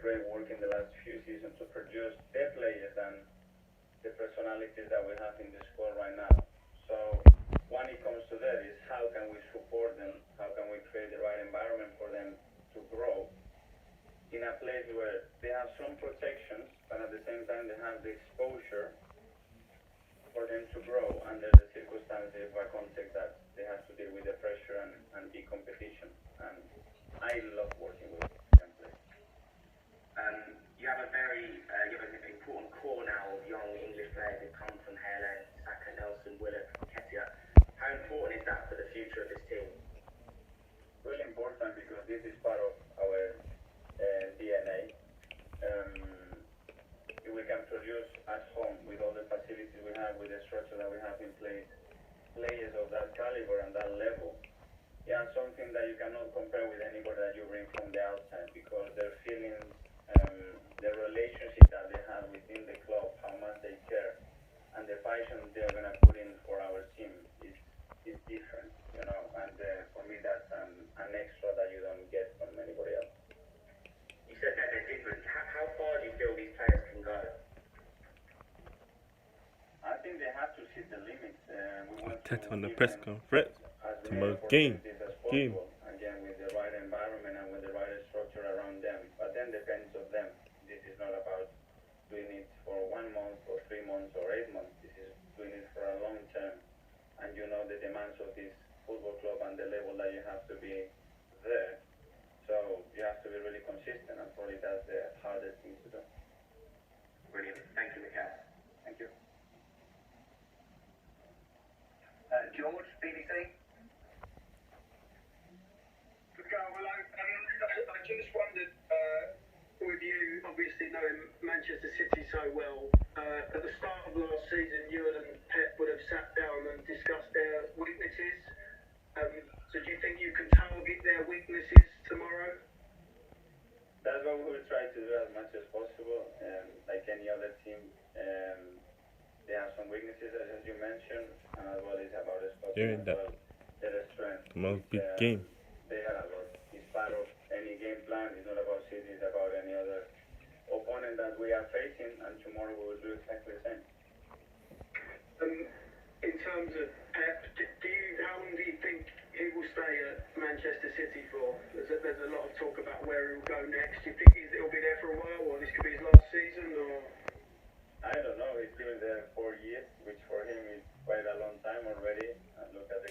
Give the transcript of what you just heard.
great work in the last few seasons to produce their players and the personalities that we have in the squad right now. So when it comes to that is how can we support them? How can we create the right environment for them to grow in a place where they have some protections, but at the same time they have the exposure for them to grow under the circumstances or context that they have to deal with the pressure and big competition. And I love working with young players. You have a very you have an important core now of young English players that come from Haaland, Saka, Nelson, Willock, Ketia. How important is that for the future of this team? Really important because this is part of our DNA. If we can produce at home with all the facilities we have, with the structure that we have in place, players of that caliber and that level, yeah, something that you cannot compare with anybody that you bring from the outside because their feelings, the relationship that they have within the club, how much they care, and the passion they're gonna put in for our team is different, you know. And for me, that's an extra that you don't get from anybody else. You said that they're different. How far do you feel these players can go? I think they have to see the limits. We want Arteta to on the give press them conference as tomorrow. many Game. opportunities as possible. Again, with the right environment and with the right structure around them. But then depends on them. This is not about doing it for 1 month or 3 months or 8 months. This is doing it for a long term. And you know the demands of this football club and the level that you have to be there. So you have to be really consistent, and probably that's the hardest thing to do. Brilliant. Thank you, Mikel. Thank you. George, BBC. Good go, hello. I just wondered, with you obviously knowing Manchester City so well, at the start of last season, you and Pep would have sat down and discussed their weaknesses. So do you think you can target their weaknesses tomorrow? That's what we will try to do as much as possible. Like any other team, they have some weaknesses as you mentioned, and as well it's about Hearing stopping as that. well their strength. Tomorrow's It's, big game. They are about, it's part of any game plan. It's not about City, it's about any other opponent that we are facing, and tomorrow we will do exactly the same. In terms of Pep, how long do you think he will stay at Manchester City for? There's a lot of talk about where he'll go next. Do you think he'll be there for a while, or this could be his last season, or? I don't know. He's been there 4 years, which for him is quite a long time already. And look at the